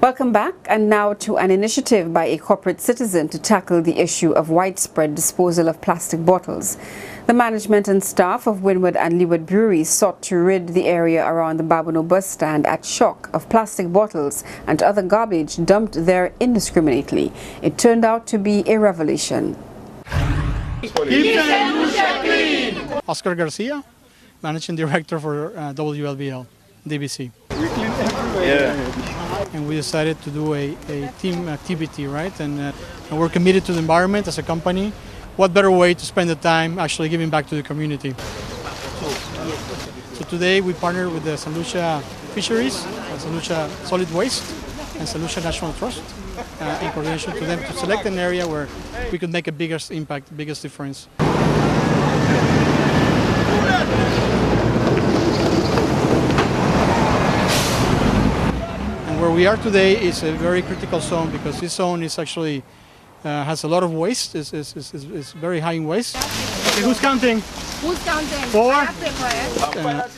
Welcome back, and now to an initiative by a corporate citizen to tackle the issue of widespread disposal of plastic bottles. The management and staff of Windward and Leeward breweries sought to rid the area around the Babonneau bus stand at Choc of plastic bottles and other garbage dumped there indiscriminately. It turned out to be a revelation. Oscar Garcia, Managing Director for WLBL, DBC. And we decided to do a team activity, right? And we're committed to the environment as a company. What better way to spend the time actually giving back to the community? So today we partnered with the Lucia Fisheries, Lucia Solid Waste, and Lucia National Trust in coordination to them to select an area where we could make a biggest impact, biggest difference. And where we are today is a very critical zone because this zone is actually has a lot of waste, is very high in waste. Okay, who's counting? Who's counting? 4.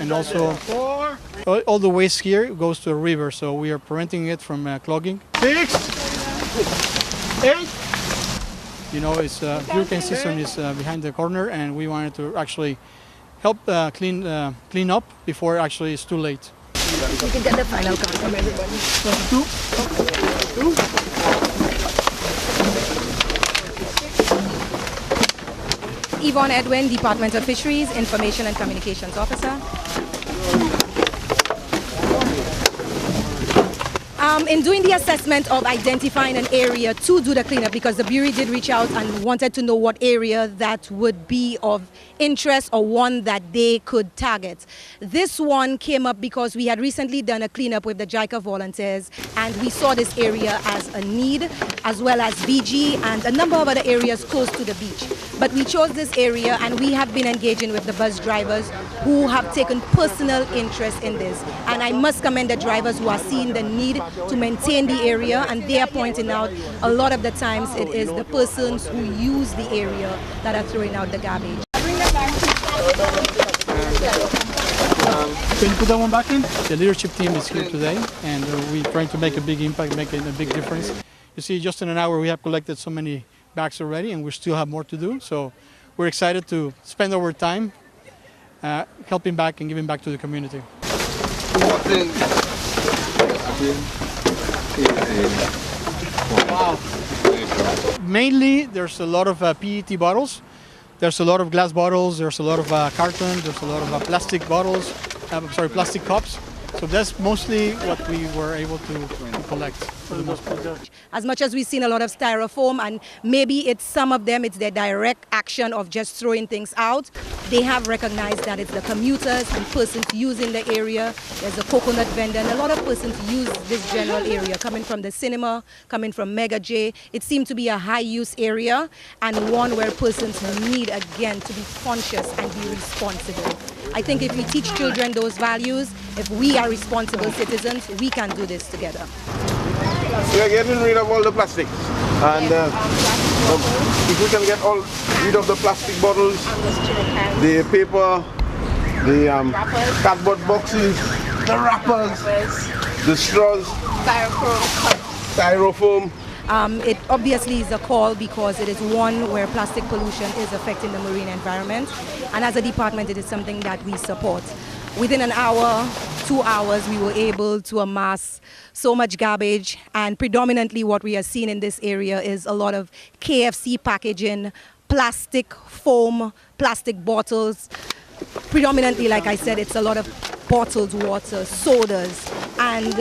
And also 4. All the waste here goes to a river, so we are preventing it from clogging. 6. 8. You know, it's hurricane season is behind the corner, and we wanted to actually help clean up before actually it's too late. You can get the final count from everybody. 2. Yvonne Edwin, Department of Fisheries, Information and Communications Officer. In doing the assessment of identifying an area to do the cleanup, because the brewery did reach out and wanted to know what area that would be of interest or one that they could target. This one came up because we had recently done a cleanup with the JICA volunteers, and we saw this area as a need, as well as BG and a number of other areas close to the beach. But we chose this area, and we have been engaging with the bus drivers who have taken personal interest in this. And I must commend the drivers who are seeing the need to maintain the area, and they are pointing out a lot of the times it is the persons who use the area that are throwing out the garbage. Can you put that one back in? The leadership team is here today, and we're trying to make a big impact, make a big difference. You see, just in an hour we have collected so many bags already, and we still have more to do. So we're excited to spend our time helping back and giving back to the community. Wow. Mainly, there's a lot of PET bottles. There's a lot of glass bottles. There's a lot of carton. There's a lot of plastic bottles. Plastic cups. So that's mostly what we were able to collect for the most part. As much as we've seen a lot of styrofoam, and maybe it's some of them, it's their direct action of just throwing things out, they have recognized that it's the commuters and persons using the area. There's a coconut vendor, and a lot of persons use this general area, coming from the cinema, coming from Mega J. It seemed to be a high-use area, and one where persons need, again, to be conscious and be responsible. I think if we teach children those values, if we are responsible citizens, we can do this together. We are getting rid of all the plastic, and if we can get rid of the plastic bottles, the paper, the cardboard boxes, the wrappers, the straws, styrofoam. It obviously is a call because it is one where plastic pollution is affecting the marine environment, and as a department it is something that we support. Within an hour, 2 hours, we were able to amass so much garbage, and predominantly what we are seeing in this area is a lot of KFC packaging, plastic foam, plastic bottles. Predominantly, like I said, it's a lot of bottled water, sodas, and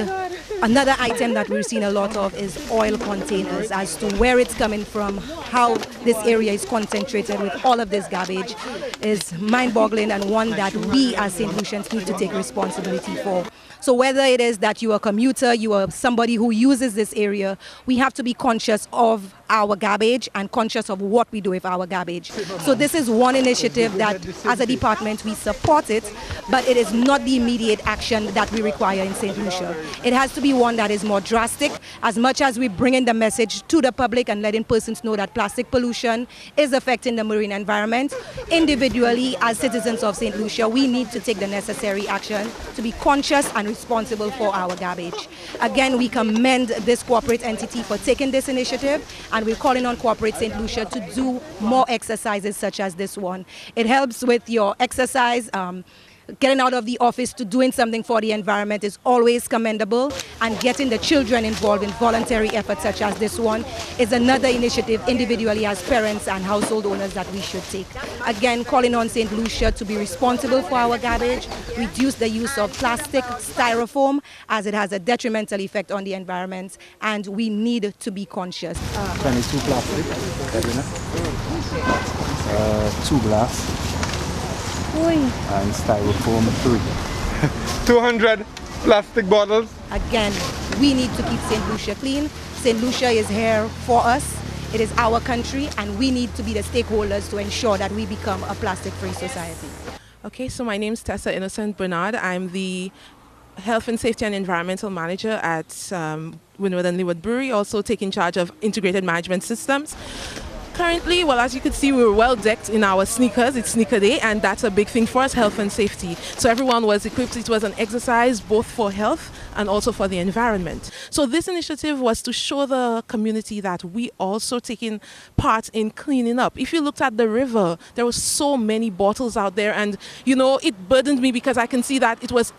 another item that we're seeing a lot of is oil containers. As to where it's coming from, how this area is concentrated with all of this garbage is mind-boggling, and one that we as St. Lucians need to take responsibility for. So whether it is that you are a commuter, you are somebody who uses this area, we have to be conscious of our garbage and conscious of what we do with our garbage. So this is one initiative that as a department we support it, but it is not the immediate action that we require in St. Lucia. It has to be be one that is more drastic. As much as we bring in the message to the public and letting persons know that plastic pollution is affecting the marine environment, individually as citizens of St. Lucia, we need to take the necessary action to be conscious and responsible for our garbage. Again, we commend this corporate entity for taking this initiative, and we're calling on corporate St. Lucia to do more exercises such as this one. It helps with your exercise. Getting out of the office to doing something for the environment is always commendable, and getting the children involved in voluntary efforts such as this one is another initiative individually as parents and household owners that we should take. Again, calling on St. Lucia to be responsible for our garbage, reduce the use of plastic, styrofoam, as it has a detrimental effect on the environment, and we need to be conscious. 22 plastic, 2 glass. And styrofoam 3. 200 plastic bottles. Again, we need to keep St. Lucia clean. St. Lucia is here for us. It is our country, and we need to be the stakeholders to ensure that we become a plastic-free society. Okay, so my name is Tessa Innocent Bernard. I'm the Health and Safety and Environmental Manager at Windward and Leeward Brewery, also taking charge of integrated management systems. Currently, well, as you can see, we were well decked in our sneakers. It's sneaker day, and that's a big thing for us, health and safety. So everyone was equipped. It was an exercise both for health and also for the environment. So this initiative was to show the community that we also taking part in cleaning up. If you looked at the river, there were so many bottles out there, and you know, it burdened me because I can see that it was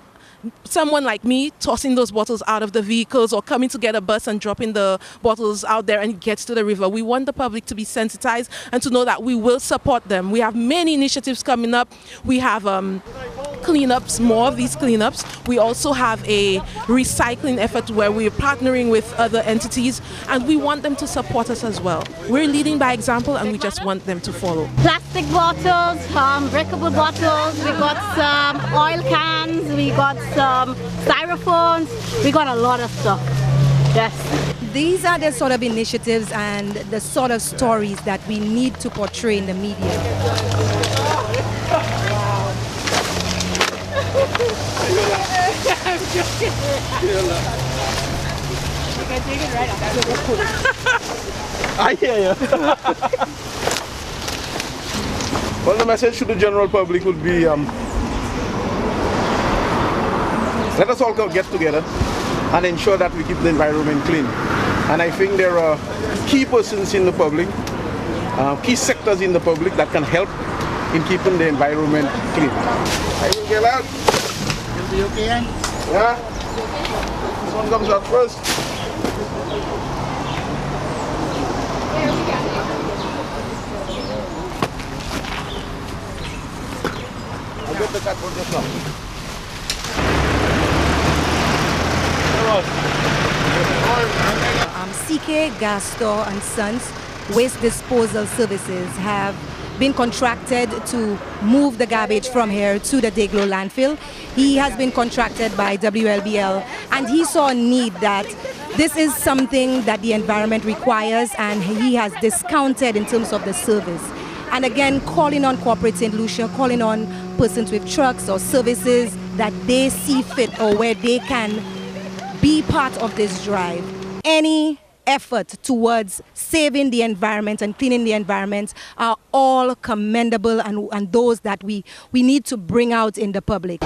someone like me tossing those bottles out of the vehicles or coming to get a bus and dropping the bottles out there and it gets to the river. We want the public to be sensitized and to know that we will support them. We have many initiatives coming up. We have cleanups, more of these cleanups. We also have a recycling effort where we're partnering with other entities, and we want them to support us as well. We're leading by example, and we just want them to follow. Plastic bottles, breakable bottles, we got some oil cans, we got some styrophones, we got a lot of stuff. Yes. These are the sort of initiatives and the sort of stories that we need to portray in the media. I'm joking. You can take it right off. I hear you. Well, the message to the general public would be, let us all get together and ensure that we keep the environment clean. And I think there are key persons in the public, key sectors in the public that can help in keeping the environment clean. I will get out. You'll be okay? Yeah? This one comes out first. I'll get the cardboard just now. CK, Gastor and Sons Waste Disposal Services have been contracted to move the garbage from here to the Deglo landfill. He has been contracted by WLBL, and he saw a need that this is something that the environment requires, and he has discounted in terms of the service. And again, calling on corporate St. Lucia, calling on persons with trucks or services that they see fit or where they can be part of this drive. Any effort towards saving the environment and cleaning the environment are all commendable and those that we need to bring out in the public.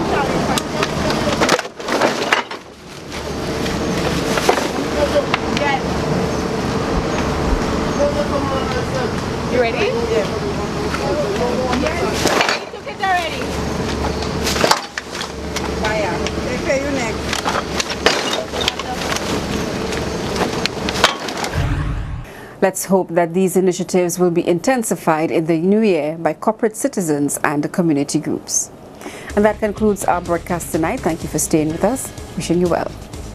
You ready? Yeah. Yes. You took it already. Bye. They pay you next. Let's hope that these initiatives will be intensified in the new year by corporate citizens and community groups. And that concludes our broadcast tonight. Thank you for staying with us. Wishing you well.